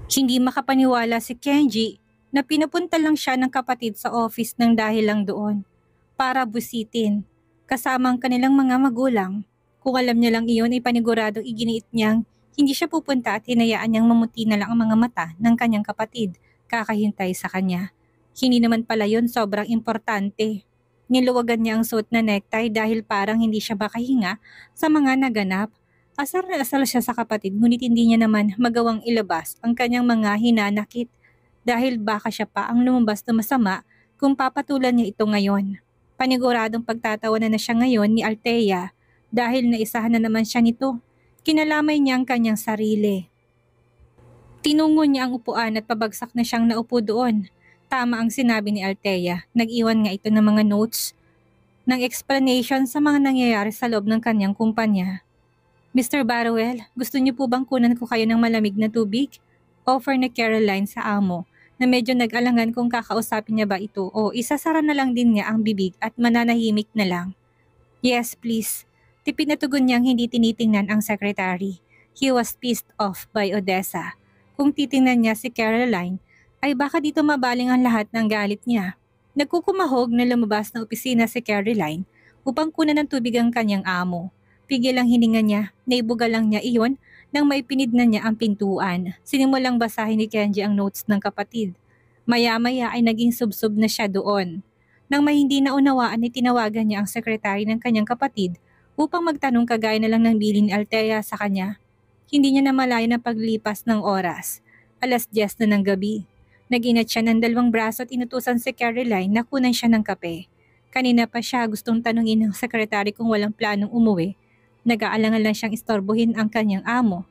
Hindi makapaniwala si Kenji na pinapunta lang siya ng kapatid sa office ng dahil lang doon para busitin kasama ang kanilang mga magulang. Kung alam niya lang iyon ay paniguradong iginiit niyang hindi siya pupunta at hinayaan niyang mamuti na lang ang mga mata ng kanyang kapatid kakahintay sa kanya. Hindi naman pala yun sobrang importante. Niluwagan niya ang suot na necktie dahil parang hindi siya makahinga sa mga naganap. Asar na asar siya sa kapatid ngunit hindi niya naman magawang ilabas ang kanyang mga hinanakit dahil baka siya pa ang lumabas na masama kung papatulan niya ito ngayon. Paniguradong pagtatawanan na siya ngayon ni Althea dahil naisahan na naman siya nito. Kinalamay niya ang kanyang sarili. Tinungo niya ang upuan at pabagsak na siyang naupo doon. Tama ang sinabi ni Althea. Nag-iwan nga ito ng mga notes ng explanation sa mga nangyayari sa loob ng kanyang kumpanya. Mr. Barrowell, gusto niyo po bang kunan ko kayo ng malamig na tubig? Offer ni Caroline sa amo na medyo nag-alangan kung kakausapin niya ba ito o isasara na lang din niya ang bibig at mananahimik na lang. Yes, please. Tipid na tugon niyang hindi tinitingnan ang secretary. He was pissed off by Odessa. Kung titingnan niya si Caroline, ay baka dito mabaling ang lahat ng galit niya. Nagkukumahog na lumabas ng opisina si Caroline upang kunan ng tubig ang kanyang amo. Pigil ang hininga niya, naibuga lang niya iyon nang maipinid na niya ang pintuan. Sinimulang basahin ni Kenji ang notes ng kapatid. Maya-maya ay naging subsob na siya doon. Nang may hindi naunawaan ay tinawagan niya ang sekretary ng kanyang kapatid upang magtanong kagaya na lang ng bilin ni Althea sa kanya. Hindi niya namalayan ang paglipas ng oras. 10:00 na ng gabi. Naginat siya ng dalawang braso at inutusan si Caroline na kunan siya ng kape. Kanina pa siya gustong tanungin ng sekretary kung walang planong umuwi. Nag-aalangan lang siyang istorbohin ang kanyang amo.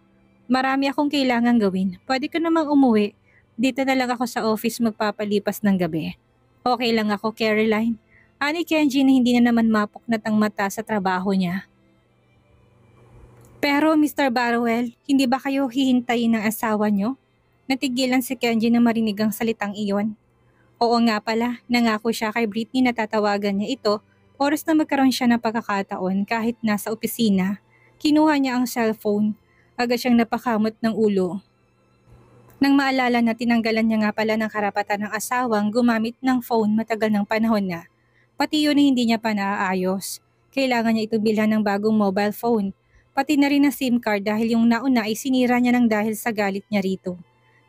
Marami akong kailangan gawin. Pwede ka namang umuwi. Dito na lang ako sa office magpapalipas ng gabi. Okay lang ako, Caroline. Ani Kenji na hindi na naman mapuknat ang mata sa trabaho niya. Pero Mr. Barrowell, hindi ba kayo hihintayin ng asawa niyo? Natigilan si Kenji na marinig ang salitang iyon. Oo nga pala, nangako siya kay Britney na tatawagan niya ito oras na magkaroon siya ng pagkakataon kahit nasa opisina. Kinuha niya ang cellphone. Agad siyang napakamot ng ulo. Nang maalala na tinanggalan niya nga pala ng karapatan ng asawang gumamit ng phone matagal ng panahon na. Pati yun na hindi niya pa naaayos. Kailangan niya itong bilhan ng bagong mobile phone. Pati na rin ang SIM card dahil yung nauna ay sinira niya ng dahil sa galit niya rito.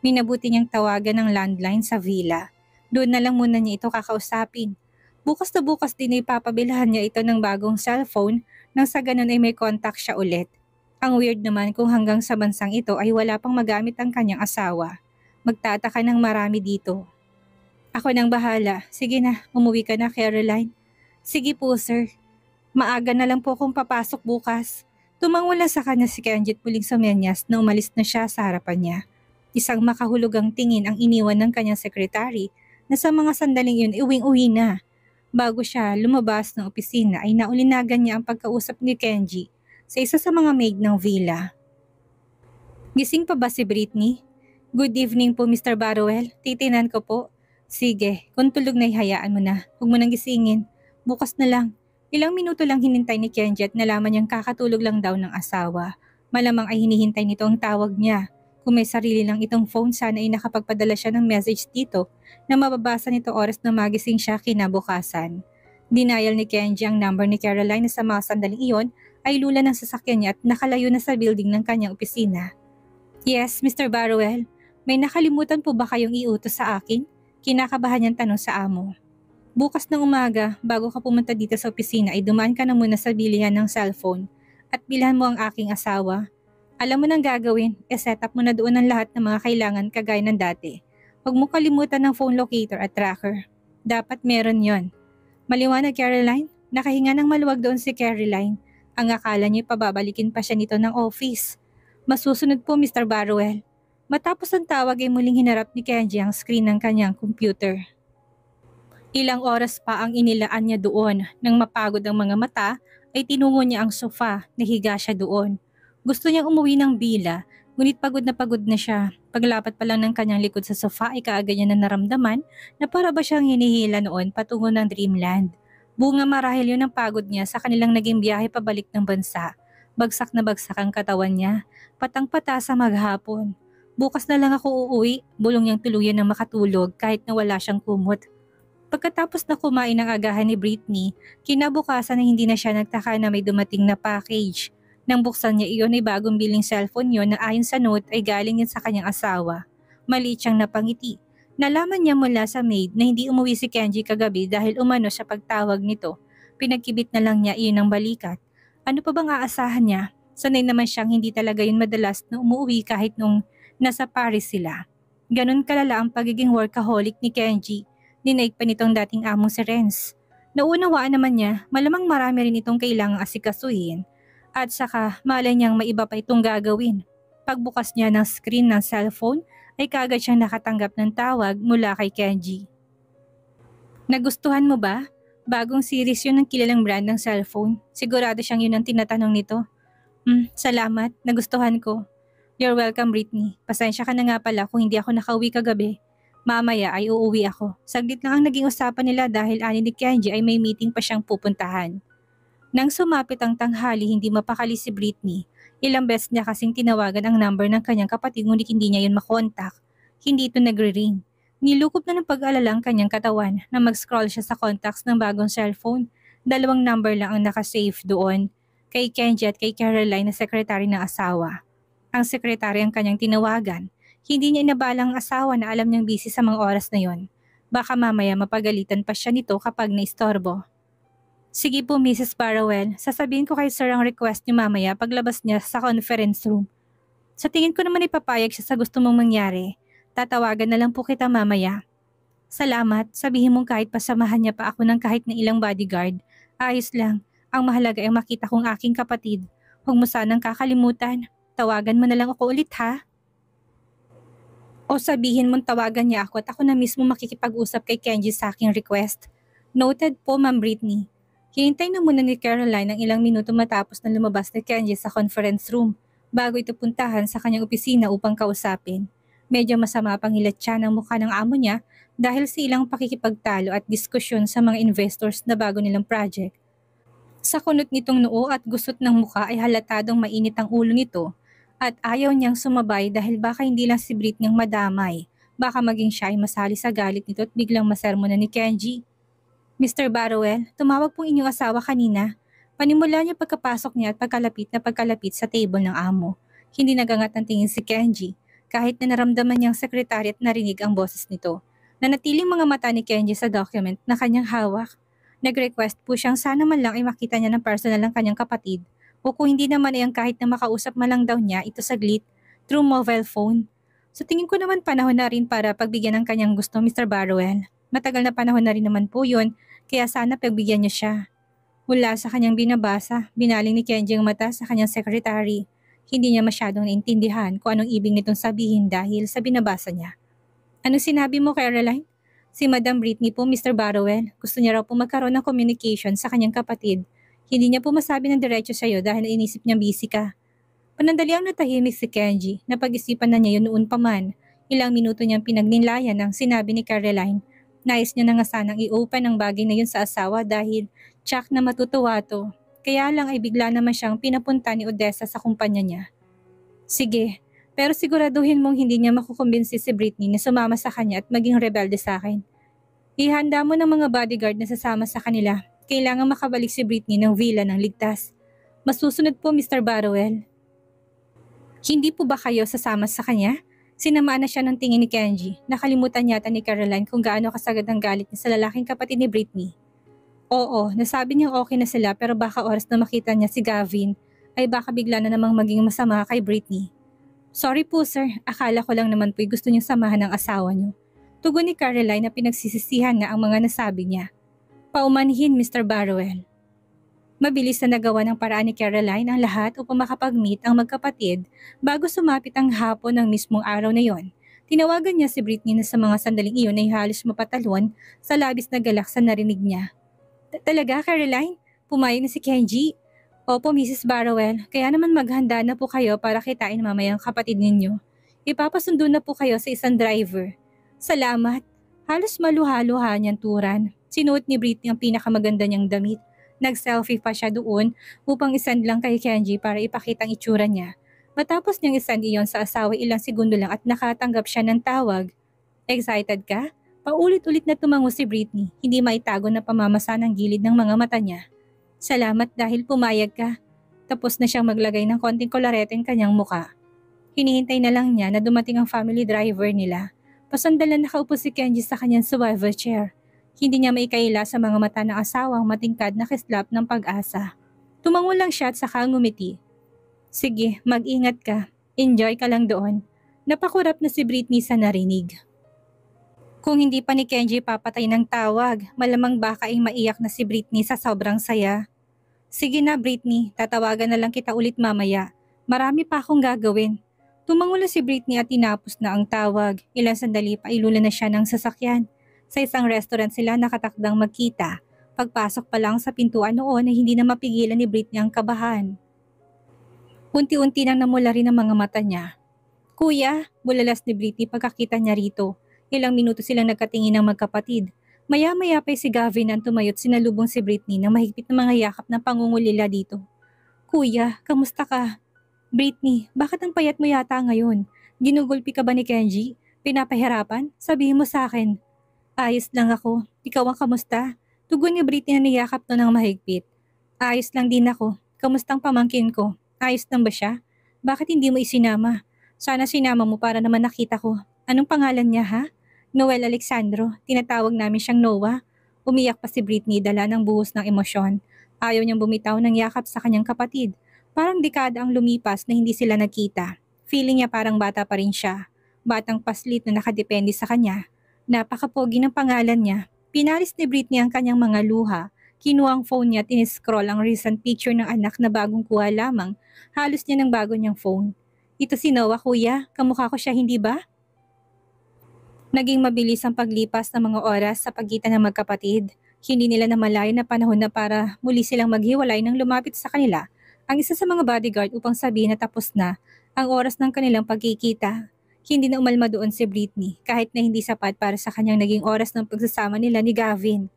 Minabuti niyang tawagan ng landline sa villa. Doon na lang muna niya ito kakausapin. Bukas na bukas din ay papabilhan niya ito ng bagong cellphone nang sa ganun ay may contact siya ulit. Ang weird naman kung hanggang sa bansang ito ay wala pang magamit ang kanyang asawa. Magtataka ng marami dito. Ako nang bahala. Sige na, umuwi ka na, Caroline. Sige po, sir. Maaga na lang po kung papasok bukas. Tumangwala sa kanya si Kenji at muling sumenyas na umalis na siya sa harapan niya. Isang makahulugang tingin ang iniwan ng kanyang sekretary na sa mga sandaling yun uwing-uwi na. Bago siya lumabas ng opisina ay naulinagan niya ang pagkausap ni Kenji sa isa sa mga maid ng villa. Gising pa ba si Britney? Good evening po Mr. Barrowell, titinan ko po. Sige, kung tulog na ihayaan mo na, huwag mo nang gisingin. Bukas na lang. Ilang minuto lang hinintay ni Kenji at nalaman niyang kakatulog lang daw ng asawa. Malamang ay hinihintay nito ang tawag niya. Kung may sarili lang itong phone, sana ay nakapagpadala siya ng message dito na mababasa nito oras na magising siya kinabukasan. Denial ni Kenji ang number ni Caroline na sa mga sandaling iyon ay lula ng sasakyan niya at nakalayo na sa building ng kanyang opisina. Yes, Mr. Barrowell, may nakalimutan po ba kayong iutos sa akin? Kinakabahan niyang tanong sa amo. Bukas ng umaga, bago ka pumunta dito sa opisina ay dumaan ka na muna sa bilihan ng cellphone at bilhan mo ang aking asawa. Alam mo nang gagawin, set up mo na doon ang lahat ng mga kailangan kagaya ng dati. Huwag mo kalimutan ng phone locator at tracker. Dapat meron yon. Maliwanag Caroline, nakahinga ng maluwag doon si Caroline. Ang akala niya pababalikin pa siya nito ng office. Masusunod po Mr. Barrowell. Matapos ang tawag ay muling hinarap ni Kenji ang screen ng kanyang computer. Ilang oras pa ang inilaan niya doon. Nang mapagod ang mga mata, ay tinungo niya ang sofa, nahiga siya doon. Gusto niyang umuwi ng villa, ngunit pagod na siya. Paglapat pa lang ng kanyang likod sa sofa ay kaagad niya na naramdaman na para ba siyang hinihila noon patungo ng dreamland. Bunga marahil yun ang pagod niya sa kanilang naging biyahe pabalik ng bansa. Bagsak na bagsak ang katawan niya, patang-pata sa maghapon. Bukas na lang ako uuwi, bulong niyang tuluyan na makatulog kahit na wala siyang kumot. Pagkatapos na kumain ng agahan ni Britney, kinabukasan na hindi na siya nagtaka na may dumating na package. Nang buksan niya iyon ay bagong biling cellphone yon na ayon sa note ay galing yan sa kanyang asawa. Maliit siyang napangiti. Nalaman niya mula sa maid na hindi umuwi si Kenji kagabi dahil umano sa pagtawag nito. Pinagkibit na lang niya iyon ng balikat. Ano pa bang aasahan niya? Sanay naman siyang hindi talaga yun madalas na umuwi kahit nung nasa Paris sila. Ganon kalala ang pagiging workaholic ni Kenji. Dinaig pa nitong dating among si Renz. Naunawaan naman niya, malamang marami rin itong kailangang asikasuhin. At saka malay niyang may iba pa itong gagawin. Pagbukas niya ng screen ng cellphone ay kaagad siyang nakatanggap ng tawag mula kay Kenji. Nagustuhan mo ba? Bagong series yun ng kilalang brand ng cellphone. Sigurado siyang yun ang tinatanong nito. Salamat. Nagustuhan ko. You're welcome, Britney. Pasensya ka na nga pala kung hindi ako nakauwi kagabi. Mamaya ay uuwi ako. Saglit lang ang naging usapan nila dahil ani ni Kenji ay may meeting pa siyang pupuntahan. Nang sumapit ang tanghali, hindi mapakali si Britney. Ilang beses niya kasing tinawagan ang number ng kanyang kapatid ngunit hindi niya yun makontak. Hindi ito nagre-ring. Nilukop na ng pag-alala ang kanyang katawan na mag-scroll siya sa contacts ng bagong cellphone. 2 number lang ang nakasave doon. Kay Kenji at kay Caroline na sekretary ng asawa. Ang sekretary ang kanyang tinawagan. Hindi niya inabalang asawa na alam niyang busy sa mga oras na yon. Baka mamaya mapagalitan pa siya nito kapag naistorbo. Sige po Mrs. Barrowell, sasabihin ko kay sir ang request niyo mamaya paglabas niya sa conference room. Sa tingin ko naman ipapayag siya sa gusto mong mangyari. Tatawagan na lang po kita mamaya. Salamat, sabihin mong kahit pasamahan niya pa ako ng kahit na ilang bodyguard. Ayos lang, ang mahalaga ay makita kong aking kapatid. Huwag mo sanang kakalimutan. Tawagan mo na lang ako ulit ha. O sabihin mong tawagan niya ako at ako na mismo makikipag-usap kay Kenji sa aking request. Noted po, Ma'am Britney. Hinintay na muna ni Caroline ng ilang minuto matapos na lumabas ni Kenji sa conference room bago ito puntahan sa kanyang opisina upang kausapin. Medyo masama pang hilat siya ng mukha ng amo niya dahil sa ilang pakikipagtalo at diskusyon sa mga investors na bago nilang project. Sa kunot nitong noo at gusot ng mukha ay halatadong mainit ang ulo nito. At ayaw niyang sumabay dahil baka hindi lang si Britney ang madamay. Baka maging siya ay masali sa galit nito at biglang masermonan ni Kenji. Mr. Barrowell, tumawag pong inyong asawa kanina. Panimula niya pagkapasok niya at pagkalapit sa table ng amo. Hindi nagangat ang tingin si Kenji, kahit na naramdaman niyang sekretary at narinig ang boses nito. Nanatiling mga mata ni Kenji sa document na kanyang hawak. Nag-request po siyang sana man lang ay makita niya ng personal ang kanyang kapatid. O kung hindi naman ay ang kahit na makausap man lang daw niya ito saglit through mobile phone. So tingin ko naman panahon na rin para pagbigyan ng kanyang gusto Mr. Barrowell. Matagal na panahon na rin naman po yun, kaya sana pagbigyan niya siya. Mula sa kanyang binabasa, binaling ni Kenji ang mata sa kanyang secretary. Hindi niya masyadong naintindihan kung anong ibig nitong sabihin dahil sa binabasa niya. Anong sinabi mo, Caroline? Si Madam Britney po, Mr. Barrowell. Gusto niya raw po magkaroon ng communication sa kanyang kapatid. Hindi niya po masabi ng diretso sa iyo dahil inisip niyang busy ka. Panandaliang natahimik si Kenji, napag-isipan na niya yun noon pa man. Ilang minuto niyang pinagnilayan ang sinabi ni Caroline. Nais niya na nga sanang i-open ang bagay na yun sa asawa dahil tsak na matutuwa to. Kaya lang ay bigla naman siyang pinapunta ni Odessa sa kumpanya niya. Sige, pero siguraduhin mong hindi niya makukumbinsi si Britney na sumama sa kanya at maging rebelde sa akin. Ihanda mo ng mga bodyguard na sasama sa kanila. Kailangan makabalik si Britney ng villa ng ligtas. Masusunod po, Mr. Barrowell. Hindi po ba kayo sasama sa kanya? Sinamaan na siya ng tingin ni Kenji. Nakalimutan yata ni Caroline kung gaano kasagad ang galit niya sa lalaking kapatid ni Britney. Oo, nasabi niyang okay na sila pero baka oras na makita niya si Gavin ay baka bigla na namang maging masama kay Britney. Sorry po sir, akala ko lang naman po'y gusto niyang samahan ng asawa niyo. Tugon ni Caroline na pinagsisisihan na ang mga nasabi niya. Paumanhin, Mr. Barrowell. Mabilis na nagawa ng paraan ni Caroline ang lahat upang makapag-meet ang magkapatid bago sumapit ang hapon ng mismong araw na yon. Tinawagan niya si Britney na sa mga sandaling iyon ay halos mapatalon sa labis na galak sa narinig niya. Talaga, Caroline? Pumayag na si Kenji? Opo, Mrs. Barrowell. Kaya naman maghanda na po kayo para kitain mamaya ang kapatid ninyo. Ipapasundo na po kayo sa isang driver. Salamat. Halos maluha-luha niyang turan. Sinuot ni Britney ang pinakamaganda niyang damit. Nag-selfie pa siya doon upang isend lang kay Kenji para ipakita ang itsura niya. Matapos niyang isend iyon sa asawa ilang segundo lang at nakatanggap siya ng tawag. Excited ka? Paulit-ulit na tumango si Britney, hindi maitago na pamamasa ng gilid ng mga mata niya. Salamat dahil pumayag ka. Tapos na siyang maglagay ng konting kolorete ang kanyang muka. Hinihintay na lang niya na dumating ang family driver nila. Pasandalan nakaupo si Kenji sa kanyang survivor chair. Hindi niya maikaila sa mga mata ng asawang matingkad na kislap ng pag-asa. Tumango lang siya at saka ngumiti. Sige, mag-ingat ka. Enjoy ka lang doon. Napakurap na si Britney sa narinig. Kung hindi pa ni Kenji papatay ng tawag, malamang baka ay maiyak na si Britney sa sobrang saya. Sige na Britney, tatawagan na lang kita ulit mamaya. Marami pa akong gagawin. Tumango si Britney at tinapos na ang tawag. Ilang sandali pa ilula na siya ng sasakyan. Sa isang restaurant sila nakatakdang magkita. Pagpasok pa lang sa pintuan noon ay hindi na mapigilan ni Britney ang kabahan. Unti-unti nang namula rin ang mga mata niya. Kuya, bulalas ni Britney pagkakita niya rito. Ilang minuto silang nagkatingin ng magkapatid. Maya-maya pa si Gavin ang tumayo't sinalubong si Britney ng mahigpit na mga yakap na pangungulila dito. Kuya, kamusta ka? Britney, bakit ang payat mo yata ngayon? Ginugulpi ka ba ni Kenji? Pinapahirapan? Sabihin mo sa akin. Ayos lang ako. Ikaw ang kamusta? Tugon ni Britney na niyakap to ng mahigpit. Ayos lang din ako. Kamustang pamangkin ko? Ayos lang ba siya? Bakit hindi mo isinama? Sana sinama mo para naman nakita ko. Anong pangalan niya ha? Noel Alexandro, tinatawag namin siyang Noah. Umiyak pa si Britney dala ng buhos ng emosyon. Ayaw niyang bumitaw ng yakap sa kanyang kapatid. Parang dekada ang lumipas na hindi sila nagkita. Feeling niya parang bata pa rin siya. Batang paslit na nakadepende sa kanya. Napakapogi ng pangalan niya. Pinalis ni Britney ang kanyang mga luha. Kinuha ang phone niya at in-scroll ang recent picture ng anak na bagong kuha lamang. Halos niya ng bago niyang phone. Ito si Noah kuya, kamukha ko siya hindi ba? Naging mabilis ang paglipas ng mga oras sa pagitan ng magkapatid. Hindi nila namalayan na panahon na para muli silang maghiwalay nang lumapit sa kanila ang isa sa mga bodyguard upang sabihin na tapos na ang oras ng kanilang pagkikita. Hindi na umalma doon si Britney kahit na hindi sapat para sa kanyang naging oras ng pagsasama nila ni Gavin.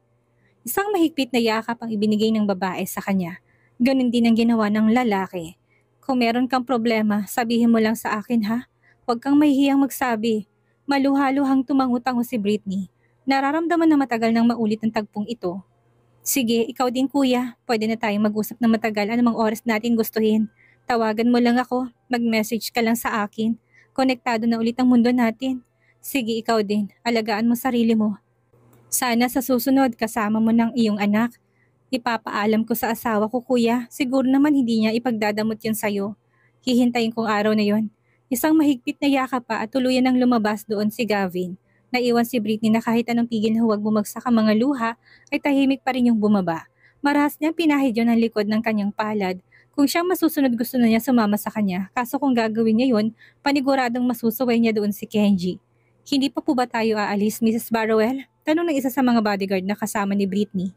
Isang mahigpit na yakap ang ibinigay ng babae sa kanya. Ganun din ang ginawa ng lalaki. Kung meron kang problema, sabihin mo lang sa akin ha. Huwag kang mahihiyang magsabi. Maluhaluhang tumango-tango si Britney. Nararamdaman na matagal nang maulit ang tagpong ito. Sige, ikaw din kuya. Pwede na tayong mag-usap na matagal anumang oras natin gustuhin. Tawagan mo lang ako. Mag-message ka lang sa akin. Konektado na ulit ang mundo natin. Sige, ikaw din. Alagaan mo sarili mo. Sana sa susunod kasama mo ng iyong anak. Ipapaalam ko sa asawa ko kuya. Siguro naman hindi niya ipagdadamot yun sa'yo. Hihintayin kong araw na yon. Isang mahigpit na yakap pa at tuluyan ng lumabas doon si Gavin. Naiwan si Britney na kahit anong pigil na huwag bumagsak ang mga luha ay tahimik pa rin yung bumaba. Marahas niyang pinahid yun ang likod ng kanyang palad. Kung siyang masusunod gusto na niya sumama sa kanya, kaso kung gagawin niya yun, paniguradong masusuway niya doon si Kenji. Hindi pa po ba tayo aalis, Mrs. Barrowell? Tanong ng isa sa mga bodyguard na kasama ni Britney.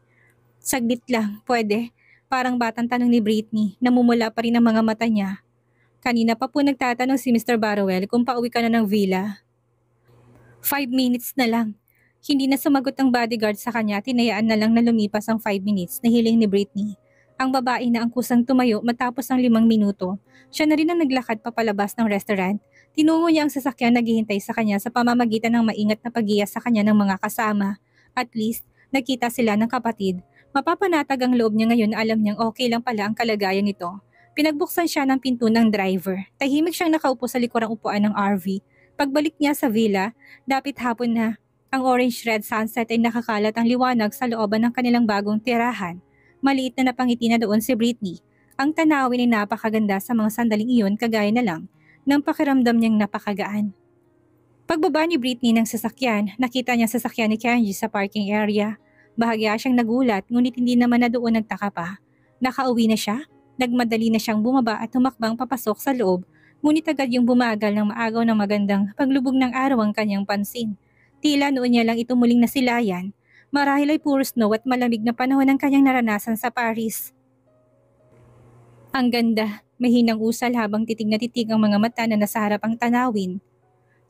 Saglit lang, pwede. Parang batang tanong ni Britney, namumula pa rin ang mga mata niya. Kanina pa po nagtatanong si Mr. Barrowell kung pauwi ka na ng villa. 5 minutes na lang. Hindi na sumagot ang bodyguard sa kanya, tinayaan na lang na lumipas ang 5 minutes na hiling ni Britney. Ang babae na ang kusang tumayo matapos ang 5 minuto. Siya na rin ang naglakad papalabas ng restaurant. Tinungo niya ang sasakyan naghihintay sa kanya sa pamamagitan ng maingat na pag-iya sa kanya ng mga kasama. At least, nagkita sila ng kapatid. Mapapanatag ang loob niya ngayon na alam niyang okay lang pala ang kalagayan nito. Pinagbuksan siya ng pinto ng driver. Tahimik siyang nakaupo sa likurang upuan ng RV. Pagbalik niya sa villa, dapit hapon na. Ang orange-red sunset ay nakakalat ang liwanag sa looban ng kanilang bagong tirahan. Maliit na napangiti na doon si Britney. Ang tanawin ay napakaganda sa mga sandaling iyon kagaya na lang ng pakiramdam niyang napakagaan. Pagbaba ni Britney ng sasakyan, nakita niya sasakyan ni Kenji sa parking area. Bahagya siyang nagulat ngunit hindi naman na doon nagtaka pa. Nakauwi na siya? Nagmadali na siyang bumaba at humakbang papasok sa loob, ngunit agad yung bumagal ng maagaw ng magandang paglubog ng araw ang kanyang pansin. Tila noon niya lang ito muling nasilayan. Marahil ay puro snow at malamig na panahon ang kanyang naranasan sa Paris. Ang ganda, mahinang usal habang titig na titig ang mga mata na nasa harap ang tanawin.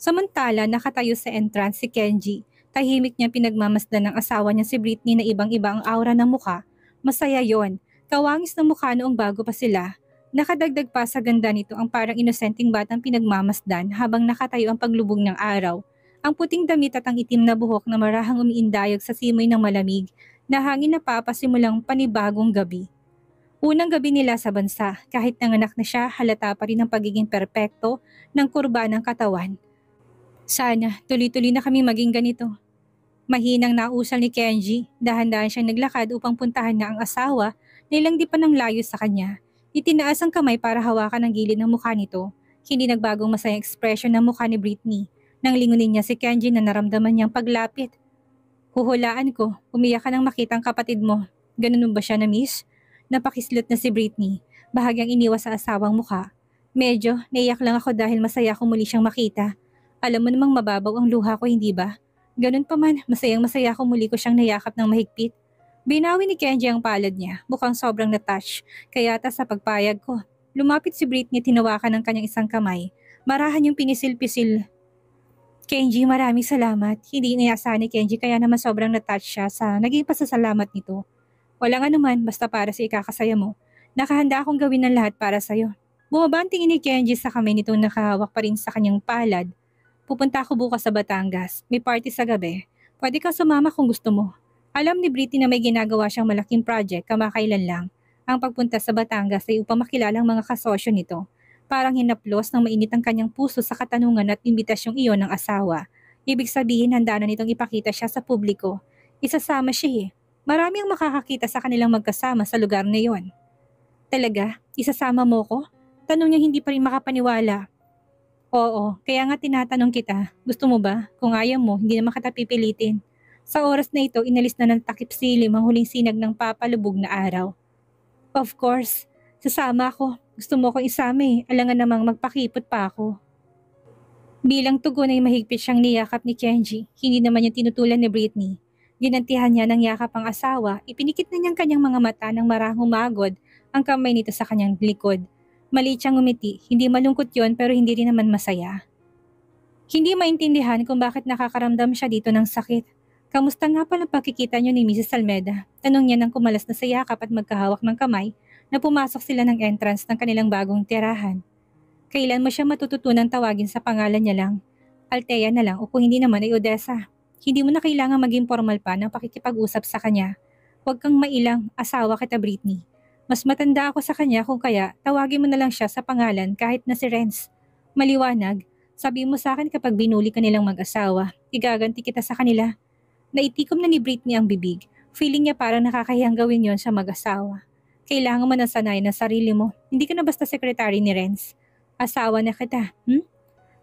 Samantala, nakatayo sa entrance si Kenji. Tahimik niya pinagmamasdan ng asawa niya si Britney na ibang-iba ang aura ng mukha. Masaya yon. Kawangis ng mukha noong bago pa sila. Nakadagdag pa sa ganda nito ang parang inosenteng batang pinagmamasdan habang nakatayo ang paglubog ng araw. Ang puting damit at ang itim na buhok na marahang umiindayog sa simoy ng malamig na hangin na papasimulang panibagong gabi. Unang gabi nila sa bansa, kahit nanganak na siya, halata pa rin ang pagiging perpekto ng kurba ng katawan. Sana, tuloy-tuloy na kami maging ganito. Mahinang nausal ni Kenji, dahan-dahan siyang naglakad upang puntahan na ang asawa na ilang di pa ng layo sa kanya. Itinaas ang kamay para hawakan ang gilid ng mukha nito. Hindi nagbagong masayang ekspresyon ng mukha ni Britney nang lingunin niya si Kenji na naramdaman niyang paglapit. Huhulaan ko, umiyak ka nang makita ang kapatid mo. Ganun ba siya na miss? Napakislot na si Britney, bahagyang iniwas sa asawang mukha. Medyo, naiyak lang ako dahil masaya ko muli siyang makita. Alam mo namang mababaw ang luha ko, hindi ba? Ganun pa man, masayang-masaya ko muli ko siyang nayakap ng mahigpit. Binawi ni Kenji ang palad niya, mukhang sobrang na-touch, kaya ata sa pagpayag ko. Lumapit si Britney at tinawakan ng kanyang isang kamay. Marahan yung pinisil-pisil. Kenji, maraming salamat. Hindi inayasahan ni Kenji kaya naman sobrang na-touch siya sa naging pasasalamat nito. Walang anuman, basta para sa ikakasaya mo. Nakahanda akong gawin ng lahat para sa'yo. Bumaba ang tingin ni Kenji sa kamay nitong nakahawak pa rin sa kanyang palad. Pupunta ako bukas sa Batangas. May party sa gabi. Pwede kang sumama kung gusto mo. Alam ni Britney na may ginagawa siyang malaking project kamakailan lang. Ang pagpunta sa Batangas ay upang makilala ang mga kasosyo nito. Parang hinaplos ng mainit ang kanyang puso sa katanungan at imbitasyong iyon ng asawa. Ibig sabihin handa na nitong ipakita siya sa publiko. Isasama siya eh. Marami ang makakakita sa kanilang magkasama sa lugar na iyon. Talaga? Isasama mo ko? Tanong niya hindi pa rin makapaniwala. Oo, kaya nga tinatanong kita, gusto mo ba? Kung ayaw mo, hindi naman kita pipilitin. Sa oras na ito, inalis na ng takip silim ang huling sinag ng papalubog na araw. Of course, sasama ako. Gusto mo akong isama eh, alangan namang magpakipot pa ako. Bilang tugon ay mahigpit siyang niyakap ni Kenji, hindi naman yung tinutulan ni Britney. Ginantihan niya ng yakap ang asawa, ipinikit na niyang kanyang mga mata nang marahang humagod ang kamay nito sa kanyang likod. Maliit siyang umiti, hindi malungkot yon pero hindi rin naman masaya. Hindi maintindihan kung bakit nakakaramdam siya dito ng sakit. Kamusta nga pala pagkikita niyo ni Mrs. Almeda? Tanong niya nang kumalas na sa yakap at magkahawak ng kamay na pumasok sila ng entrance ng kanilang bagong tirahan. Kailan mo siya matututunang tawagin sa pangalan niya lang? Althea na lang o kung hindi naman ay Odessa. Hindi mo na kailangan maging formal pa ng pakikipag-usap sa kanya. Huwag kang mailang, asawa kita Britney. Mas matanda ako sa kanya kung kaya tawagin mo na lang siya sa pangalan kahit na si Renz. Maliwanag, sabi mo sa akin kapag binuli ka nilang mag-asawa, igaganti kita sa kanila. Naitikom na ni Britney ang bibig. Feeling niya parang nakakahiyang gawin yon sa mag-asawa. Kailangan mo na sanayin ang sarili mo. Hindi ka na basta sekretary ni Renz. Asawa na kita,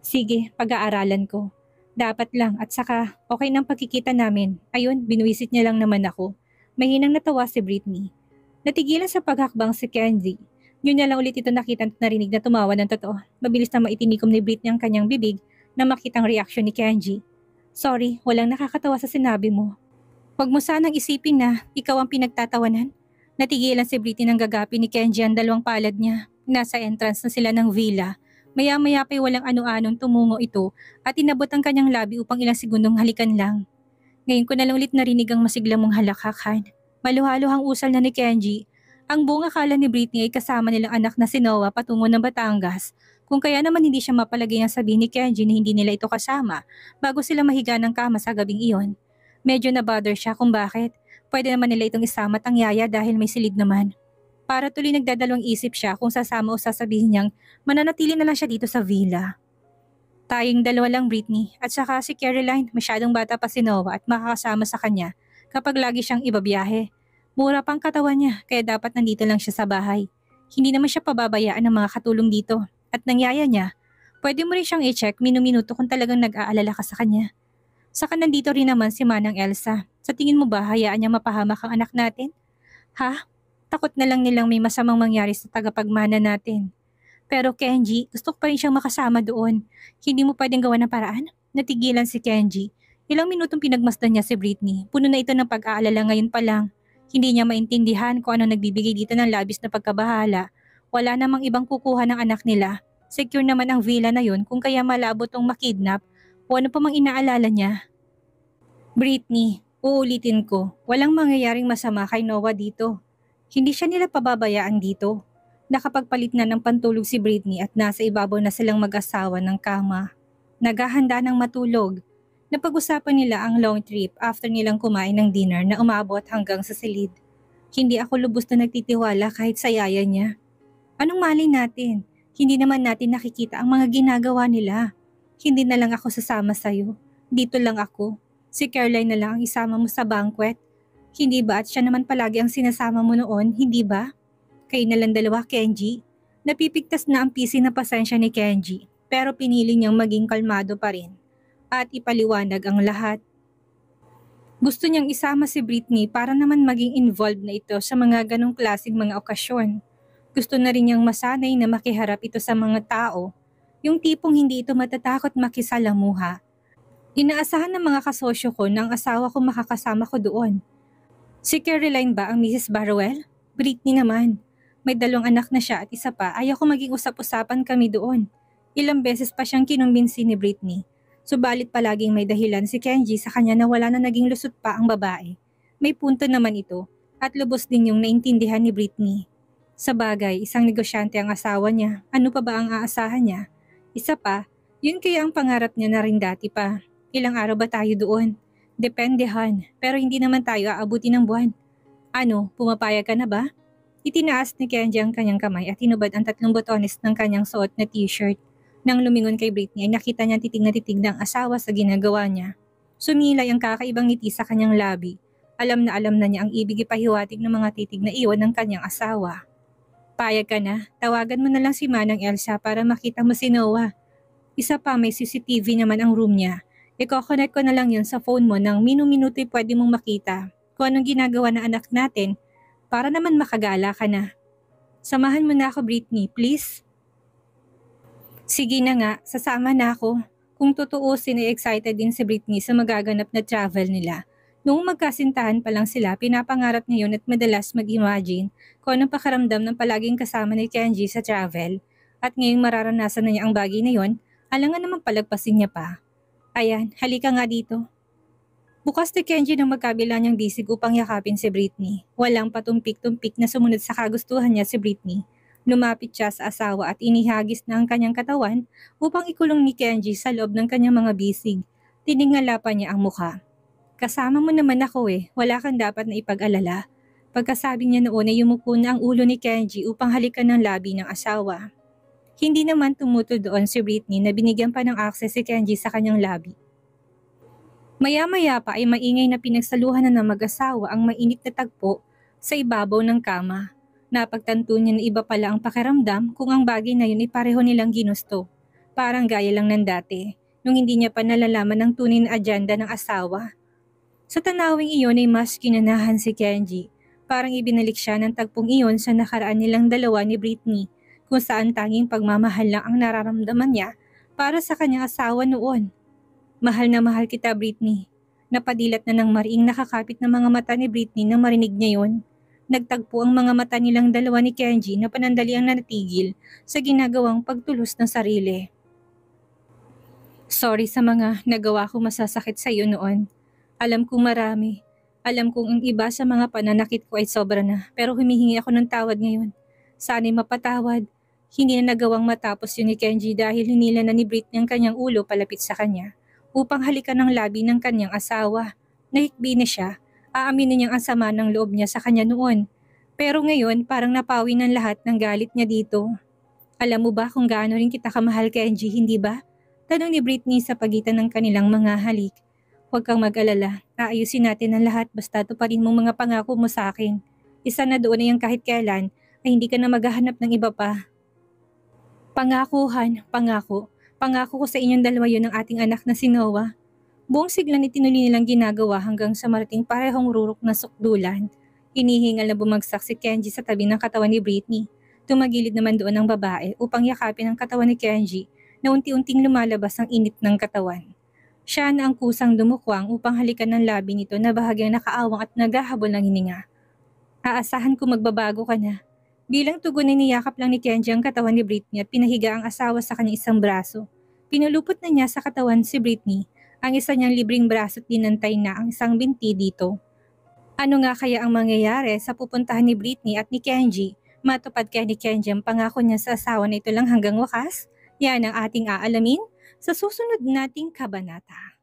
Sige, pag-aaralan ko. Dapat lang at saka okay ng pagkikita namin. Ayun, binuwisit niya lang naman ako. Mahinang natawa si Britney. Natigilan sa paghakbang si Kenji. Yun niya lang ulit ito nakita at narinig na tumawa ng totoo. Mabilis na maitinikom ni Britney ang kanyang bibig na makitang reaksyon ni Kenji. Sorry, walang nakakatawa sa sinabi mo. Huwag mo sanang isipin na ikaw ang pinagtatawanan. Natigilan si Britney ng gagapi ni Kenji ang dalawang palad niya. Nasa entrance na sila ng villa. Maya-maya pa'y walang ano-anong tumungo ito at inabot ang kanyang labi upang ilang segundong halikan lang. Ngayon ko na lang ulit narinig ang masigla mong halakhakan. Maluhaluhang usal na ni Kenji. Ang buong akala ni Britney ay kasama nilang anak na si Noah patungo ng Batangas. Kung kaya naman hindi siya mapalagay ang sabihin ni Kenji na hindi nila ito kasama bago sila mahiga ng kama sa gabing iyon. Medyo na-bother siya kung bakit. Pwede naman nila itong isama at ang yaya dahil may silid naman. Para tuloy nagdadalawang isip siya kung sasama o sasabihin niyang mananatili na lang siya dito sa villa. Tayong dalawa lang Britney at saka si Caroline, masyadong bata pa si Noah at makakasama sa kanya kapag lagi siyang ibabiyahe. Mura pang katawan niya kaya dapat nandito lang siya sa bahay. Hindi naman siya pababayaan ng mga katulong dito at nangyaya niya. Pwede mo rin siyang i-check minu-minuto kung talagang nag-aalala ka sa kanya. Saka nandito rin naman si Manang Elsa. Sa tingin mo ba hayaan niya mapahamak ang anak natin? Ha? Takot na lang nilang may masamang mangyari sa tagapagmana natin. Pero Kenji, gusto ko pa rin siyang makasama doon. Hindi mo pwedeng gawa ng paraan? Natigilan si Kenji. Ilang minutong pinagmasdan niya si Britney. Puno na ito ng pag-aalala ngayon pa lang. Hindi niya maintindihan kung ano nagbibigay dito ng labis na pagkabahala. Wala namang ibang kukuha ng anak nila. Secure naman ang villa na yun kung kaya malabo tong makidnap o ano pa mang inaalala niya. Britney, uulitin ko, walang mangyayaring masama kay Noah dito. Hindi siya nila pababayaan dito. Nakapagpalit na ng pantulog si Britney at nasa ibabaw na silang mag-asawa ng kama. Naghahanda ng matulog. Napag-usapan nila ang long trip after nilang kumain ng dinner na umabot hanggang sa silid. Hindi ako lubos na nagtitiwala kahit sa yaya niya. Anong malay natin? Hindi naman natin nakikita ang mga ginagawa nila. Hindi na lang ako sasama sa'yo. Dito lang ako. Si Caroline na lang ang isama mo sa banquet. Hindi ba at siya naman palagi ang sinasama mo noon, hindi ba? Kayo na lang dalawa, Kenji. Napipigtas na ang pisi na pasensya ni Kenji, pero pinili niyang maging kalmado pa rin at ipaliwanag ang lahat. Gusto niyang isama si Britney para naman maging involved na ito sa mga ganong klaseng mga okasyon. Gusto na rin niyang masanay na makiharap ito sa mga tao, yung tipong hindi ito matatakot makisalamuha. Inaasahan ng mga kasosyo ko na ang asawa ko makakasama ko doon. Si Caroline ba ang Mrs. Barwell? Britney naman. May 2 anak na siya at isa pa, ayaw ko maging usap-usapan kami doon. Ilang beses pa siyang kinumbinsi ni Britney. Subalit palaging may dahilan si Kenji sa kanya na wala na naging lusot pa ang babae. May punto naman ito at lubos din yung naintindihan ni Britney. Sa bagay, isang negosyante ang asawa niya. Ano pa ba ang aasahan niya? Isa pa, yun kaya ang pangarap niya na rin dati pa. Ilang araw ba tayo doon? Depende Han, pero hindi naman tayo aabuti ng buwan. Ano, pumapayag ka na ba? Itinaas ni Kenji ang kanyang kamay at hinubad ang 3 botones ng kanyang suot na t-shirt. Nang lumingon kay Britney ay nakita niya titig na titig ng asawa sa ginagawa niya. Sumilay ang kakaibang ngiti sa kanyang labi. Alam na niya ang ibig ipahiwatig ng mga titig na iwan ng kanyang asawa. Payag ka na, tawagan mo na lang si Manang Elsa para makita mo si Noah. Isa pa, may CCTV naman ang room niya. Iko-connect ko na lang yun sa phone mo nang minu-minuto'y pwede mong makita kung anong ginagawa ng anak natin para naman makagala ka na. Samahan mo na ako Britney, please. Sige na nga, sasama na ako. Kung tutuusin ay excited din si Britney sa magaganap na travel nila. Noong magkasintahan pa lang sila, pinapangarap niya yun at madalas mag-imagine kung anong pakaramdam ng palaging kasama ni Kenji sa travel. At ngayong mararanasan na niya ang bagay na yon, alangan namang palagpasin niya pa. Ayan, halika nga dito. Bukas ni Kenji ng magkabila niyang bisig upang yakapin si Britney. Walang patumpik-tumpik na sumunod sa kagustuhan niya si Britney. Lumapit siya sa asawa at inihagis na ang kanyang katawan upang ikulong ni Kenji sa loob ng kanyang mga bisig. Tiningala pa niya ang mukha. Kasama mo naman ako wala kang dapat na ipag-alala. Pagkasabi niya noon ay yumuko na ang ulo ni Kenji upang halikan ng labi ng asawa. Hindi naman tumuto doon si Britney na binigyan pa ng access si Kenji sa kanyang labi. Maya-maya pa ay maingay na pinagsaluhan na ng mag-asawa ang mainit na tagpo sa ibabaw ng kama. Napagtanto niya na iba pala ang pakiramdam kung ang bagay na yun ay pareho nilang ginusto. Parang gaya lang ng dati, nung hindi niya pa nalalaman ang tunay na agenda ng asawa. Sa tanawing iyon ay mas kinanahan si Kenji. Parang ibinalik siya ng tagpong iyon sa nakaraan nilang dalawa ni Britney, kung saan tanging pagmamahal lang ang nararamdaman niya para sa kanyang asawa noon. Mahal na mahal kita, Britney. Napadilat na ng mariing nakakapit na mga mata ni Britney nang marinig niya yon. Nagtagpo ang mga mata nilang dalawa ni Kenji na panandaliang natigil sa ginagawang pagtulos ng sarili. Sorry sa mga nagawa ko masasakit sa iyo noon. Alam kong marami. Alam kong ang iba sa mga pananakit ko ay sobra na, pero humihingi ako ng tawad ngayon. Sana'y mapatawad. Hindi na nagawang matapos yun ni Kenji dahil hinila na ni Britney ang kanyang ulo palapit sa kanya upang halikan ng labi ng kanyang asawa. Nahikbi na siya. Aaminin niyang ang sama ng loob niya sa kanya noon. Pero ngayon parang napawi ng lahat ng galit niya dito. Alam mo ba kung gaano rin kita kamahal, Kenji, hindi ba? Tanong ni Britney sa pagitan ng kanilang mga halik. Huwag kang mag-alala. Aayusin natin ang lahat basta tuparin mong mga pangako mo sa akin. Isa na doon na yung kahit kailan ay hindi ka na maghahanap ng iba pa. Pangakuhan, pangako. Pangako ko sa inyong dalawa yun ng ating anak na si Noah. Buong siglan itinuloy nilang ginagawa hanggang sa marating parehong rurok na sukdulan. Hinihingal na bumagsak si Kenji sa tabi ng katawan ni Britney. Tumagilid naman doon ang babae upang yakapin ang katawan ni Kenji na unti-unting lumalabas ang init ng katawan. Siya na ang kusang dumukwang upang halikan ng labi nito na bahagyang nakaawang at naghahabol ng hininga. Aasahan ko magbabago ka na. Bilang tugon ay niyakap lang ni Kenji ang katawan ni Britney at pinahiga ang asawa sa kanyang isang braso. Pinulupot na niya sa katawan si Britney. Ang isa niyang libreng braso at dinantay na ang isang binti dito. Ano nga kaya ang mangyayari sa pupuntahan ni Britney at ni Kenji Matupad kaya ni Kenji ang pangako niya sa asawa na ito lang hanggang wakas? Yan ang ating aalamin sa susunod nating kabanata.